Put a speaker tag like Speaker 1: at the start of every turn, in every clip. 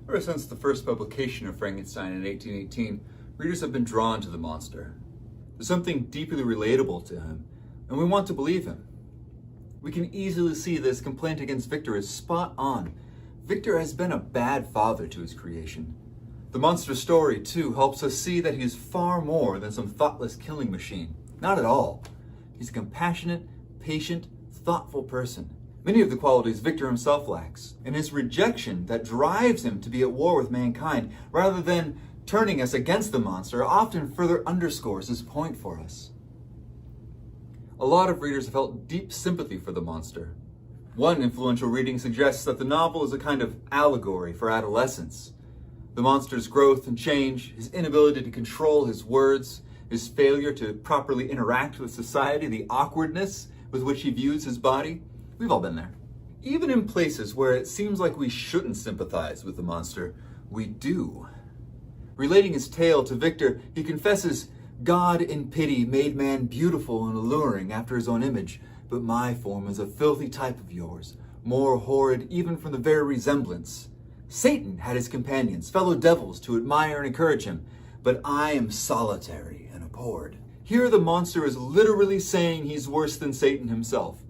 Speaker 1: Ever since the first publication of Frankenstein in 1818, readers have been drawn to the monster. There's something deeply relatable to him, and we want to believe him. We can easily see this complaint against Victor is spot on. Victor has been a bad father to his creation. The monster story, too, helps us see that he is far more than some thoughtless killing machine. Not at all. He's a compassionate, patient, thoughtful person. Many of the qualities Victor himself lacks, and his rejection that drives him to be at war with mankind, rather than turning us against the monster, often further underscores his point for us. A lot of readers have felt deep sympathy for the monster. One influential reading suggests that the novel is a kind of allegory for adolescence. The monster's growth and change, his inability to control his words, his failure to properly interact with society, the awkwardness with which he views his body. We've all been there. Even in places where it seems like we shouldn't sympathize with the monster, we do. Relating his tale to Victor, he confesses, "God in pity made man beautiful and alluring after his own image, but my form is a filthy type of yours, more horrid even from the very resemblance. Satan had his companions, fellow devils, to admire and encourage him, but I am solitary and abhorred." Here the monster is literally saying he's worse than Satan himself.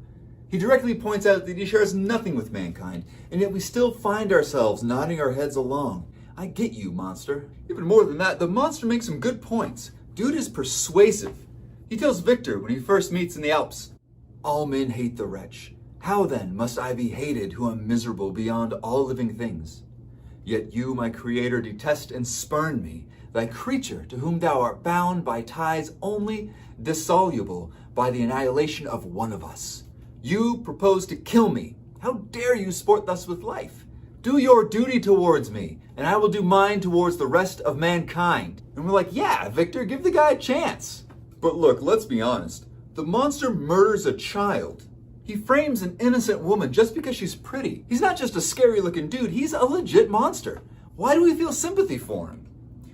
Speaker 1: He directly points out that he shares nothing with mankind, and yet we still find ourselves nodding our heads along. I get you, monster. Even more than that, the monster makes some good points. Dude is persuasive. He tells Victor when he first meets in the Alps, "All men hate the wretch. How then must I be hated who am miserable beyond all living things? Yet you, my creator, detest and spurn me, thy creature to whom thou art bound by ties only dissoluble by the annihilation of one of us. You propose to kill me. How dare you sport thus with life? Do your duty towards me, and I will do mine towards the rest of mankind." And we're like, yeah, Victor, give the guy a chance. But look, let's be honest. The monster murders a child. He frames an innocent woman just because she's pretty. He's not just a scary looking dude, he's a legit monster. Why do we feel sympathy for him?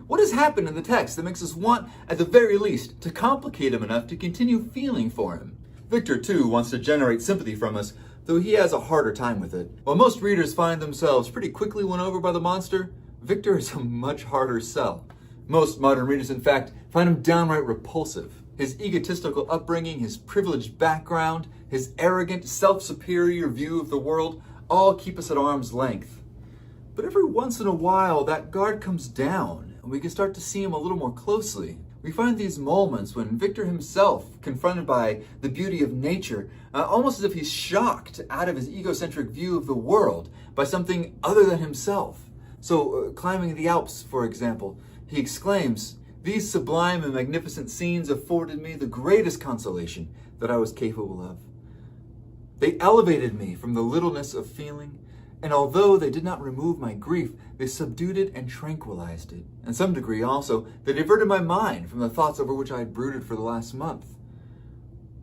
Speaker 1: What has happened in the text that makes us want, at the very least, to complicate him enough to continue feeling for him? Victor, too, wants to generate sympathy from us, though he has a harder time with it. While most readers find themselves pretty quickly won over by the monster, Victor is a much harder sell. Most modern readers, in fact, find him downright repulsive. His egotistical upbringing, his privileged background, his arrogant, self-superior view of the world all keep us at arm's length. But every once in a while, that guard comes down, and we can start to see him a little more closely. We find these moments when Victor himself, confronted by the beauty of nature, almost as if he's shocked out of his egocentric view of the world by something other than himself. So, climbing the Alps, for example, he exclaims, "These sublime and magnificent scenes afforded me the greatest consolation that I was capable of. They elevated me from the littleness of feeling, and although they did not remove my grief, they subdued it and tranquilized it. In some degree also, they diverted my mind from the thoughts over which I had brooded for the last month.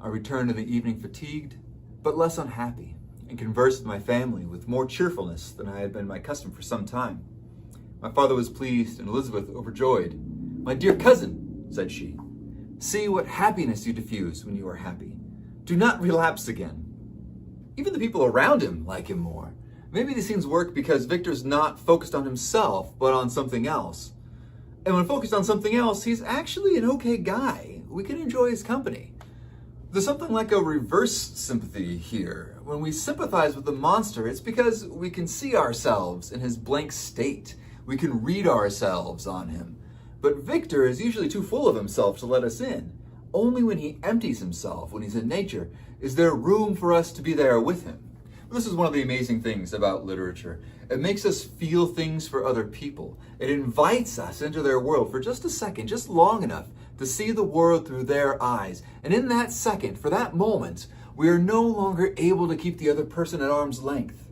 Speaker 1: I returned in the evening fatigued, but less unhappy, and conversed with my family with more cheerfulness than I had been my custom for some time. My father was pleased, and Elizabeth overjoyed. 'My dear cousin,' said she, 'see what happiness you diffuse when you are happy. Do not relapse again.' Even the people around him like him more. Maybe these scenes work because Victor's not focused on himself, but on something else. And when focused on something else, he's actually an okay guy. We can enjoy his company. There's something like a reverse sympathy here. When we sympathize with the monster, it's because we can see ourselves in his blank state. We can read ourselves on him. But Victor is usually too full of himself to let us in. Only when he empties himself, when he's in nature, is there room for us to be there with him. This is one of the amazing things about literature. It makes us feel things for other people. It invites us into their world for just a second, just long enough to see the world through their eyes. And in that second, for that moment, we are no longer able to keep the other person at arm's length.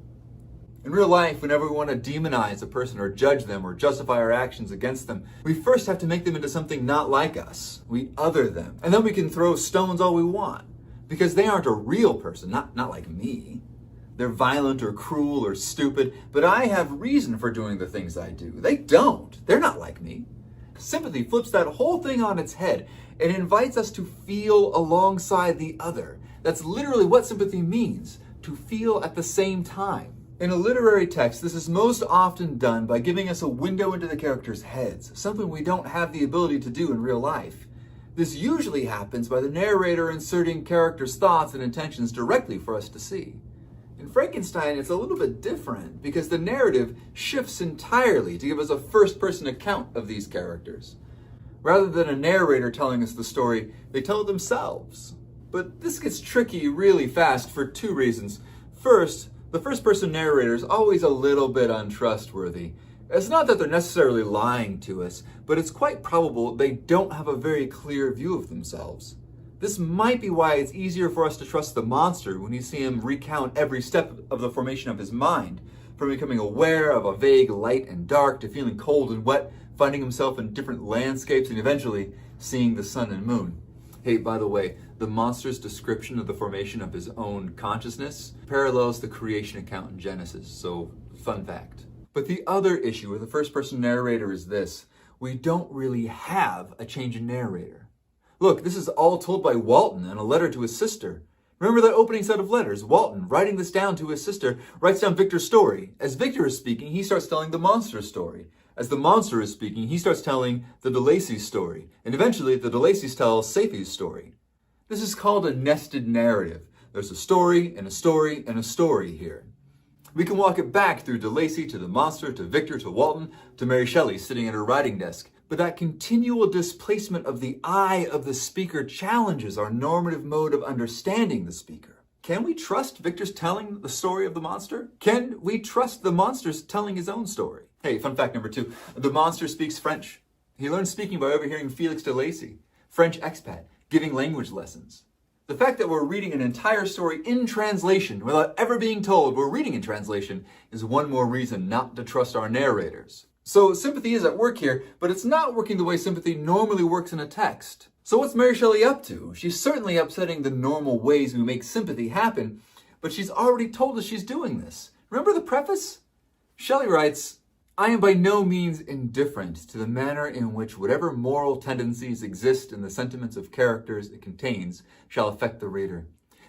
Speaker 1: In real life, whenever we want to demonize a person or judge them or justify our actions against them, we first have to make them into something not like us. We other them. And then we can throw stones all we want, because they aren't a real person, not like me. They're violent or cruel or stupid, but I have reason for doing the things I do. They don't. They're not like me. Sympathy flips that whole thing on its head and invites us to feel alongside the other. That's literally what sympathy means, to feel at the same time. In a literary text, this is most often done by giving us a window into the characters' heads, something we don't have the ability to do in real life. This usually happens by the narrator inserting characters' thoughts and intentions directly for us to see. In Frankenstein, it's a little bit different because the narrative shifts entirely to give us a first-person account of these characters. Rather than a narrator telling us the story, they tell it themselves. But this gets tricky really fast for two reasons. First, the first-person narrator is always a little bit untrustworthy. It's not that they're necessarily lying to us, but it's quite probable they don't have a very clear view of themselves. This might be why it's easier for us to trust the monster when you see him recount every step of the formation of his mind, from becoming aware of a vague light and dark to feeling cold and wet, finding himself in different landscapes, and eventually seeing the sun and moon. Hey, by the way, the monster's description of the formation of his own consciousness parallels the creation account in Genesis, so fun fact. But the other issue with the first-person narrator is this: we don't really have a change in narrator. Look, this is all told by Walton in a letter to his sister. Remember that opening set of letters? Walton, writing this down to his sister, writes down Victor's story. As Victor is speaking, he starts telling the monster's story. As the monster is speaking, he starts telling the DeLacy's story. And eventually, the DeLacy's tell Sympathy's story. This is called a nested narrative. There's a story, and a story, and a story here. We can walk it back through DeLacy to the monster, to Victor, to Walton, to Mary Shelley sitting at her writing desk. But that continual displacement of the I of the speaker challenges our normative mode of understanding the speaker. Can we trust Victor's telling the story of the monster? Can we trust the monster's telling his own story? Hey, fun fact number 2. The monster speaks French. He learned speaking by overhearing Felix DeLacy, French expat, giving language lessons. The fact that we're reading an entire story in translation without ever being told we're reading in translation is one more reason not to trust our narrators. So sympathy is at work here, but it's not working the way sympathy normally works in a text. So what's Mary Shelley up to? She's certainly upsetting the normal ways we make sympathy happen, but she's already told us she's doing this. Remember the preface? Shelley writes, "I am by no means indifferent to the manner in which whatever moral tendencies exist in the sentiments of characters it contains shall affect the reader.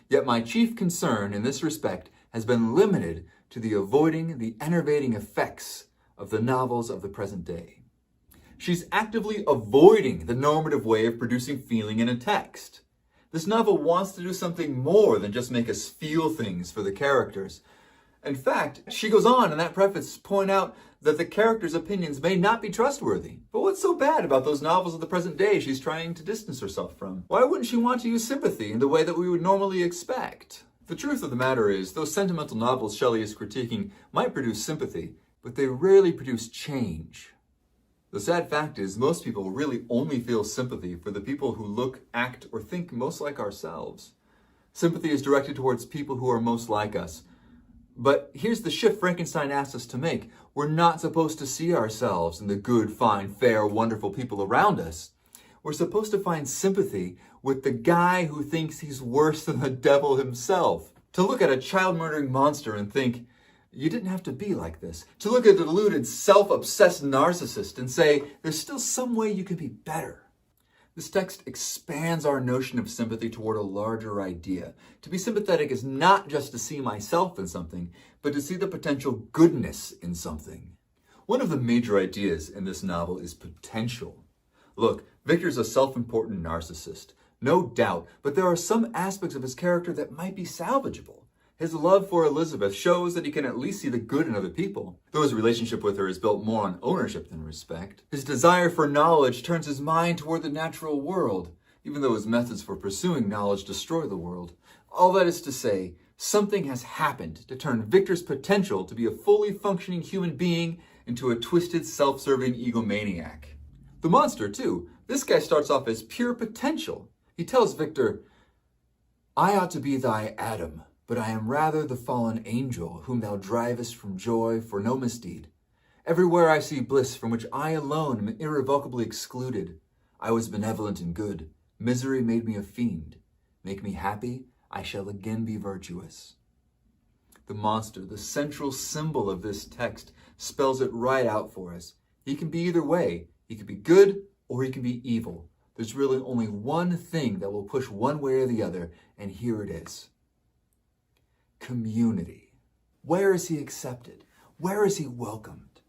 Speaker 1: Yet my chief concern in this respect has been limited to the avoiding the enervating effects of the novels of the present day." She's actively avoiding the normative way of producing feeling in a text. This novel wants to do something more than just make us feel things for the characters. In fact, she goes on in that preface to point out that the characters' opinions may not be trustworthy. But what's so bad about those novels of the present day she's trying to distance herself from? Why wouldn't she want to use sympathy in the way that we would normally expect? The truth of the matter is, those sentimental novels Shelley is critiquing might produce sympathy, but they rarely produce change. The sad fact is, most people really only feel sympathy for the people who look, act, or think most like ourselves. Sympathy is directed towards people who are most like us. But here's the shift Frankenstein asks us to make. We're not supposed to see ourselves in the good, fine, fair, wonderful people around us. We're supposed to find sympathy with the guy who thinks he's worse than the devil himself. To look at a child-murdering monster and think, you didn't have to be like this. To look at a deluded, self-obsessed narcissist and say, there's still some way you can be better. This text expands our notion of sympathy toward a larger idea. To be sympathetic is not just to see myself in something, but to see the potential goodness in something. One of the major ideas in this novel is potential. Look, Victor's a self-important narcissist, no doubt, but there are some aspects of his character that might be salvageable. His love for Elizabeth shows that he can at least see the good in other people, though his relationship with her is built more on ownership than respect. His desire for knowledge turns his mind toward the natural world, even though his methods for pursuing knowledge destroy the world. All that is to say, something has happened to turn Victor's potential to be a fully functioning human being into a twisted, self-serving egomaniac. The monster, too. This guy starts off as pure potential. He tells Victor, "I ought to be thy Adam, but I am rather the fallen angel, whom thou drivest from joy for no misdeed. Everywhere I see bliss from which I alone am irrevocably excluded. I was benevolent and good. Misery made me a fiend. Make me happy, I shall again be virtuous." The monster, the central symbol of this text, spells it right out for us. He can be either way. He can be good or he can be evil. There's really only one thing that will push one way or the other, and here it is. Community. Where is he accepted? Where is he welcomed?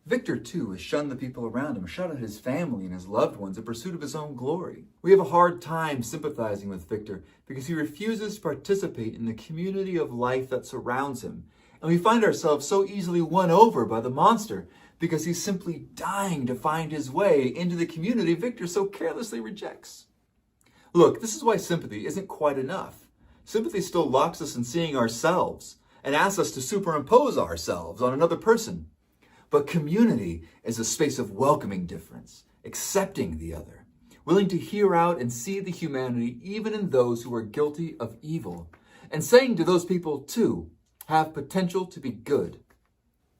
Speaker 1: Victor, too, has shunned the people around him, shut out his family and his loved ones in pursuit of his own glory. We have a hard time sympathizing with Victor because he refuses to participate in the community of life that surrounds him. And we find ourselves so easily won over by the monster because he's simply dying to find his way into the community Victor so carelessly rejects. Look, this is why sympathy isn't quite enough. Sympathy still locks us in seeing ourselves and asks us to superimpose ourselves on another person. But community is a space of welcoming difference, accepting the other, willing to hear out and see the humanity even in those who are guilty of evil, and saying to those people, too, have potential to be good.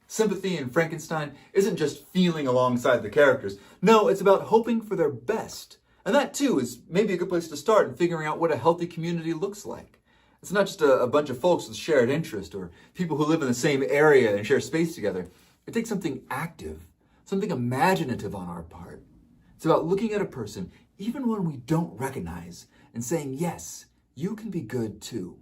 Speaker 1: Sympathy in Frankenstein isn't just feeling alongside the characters. No, it's about hoping for their best. And that, too, is maybe a good place to start in figuring out what a healthy community looks like. It's not just a bunch of folks with shared interest or people who live in the same area and share space together. It takes something active, something imaginative on our part. It's about looking at a person, even when we don't recognize, and saying, yes, you can be good too.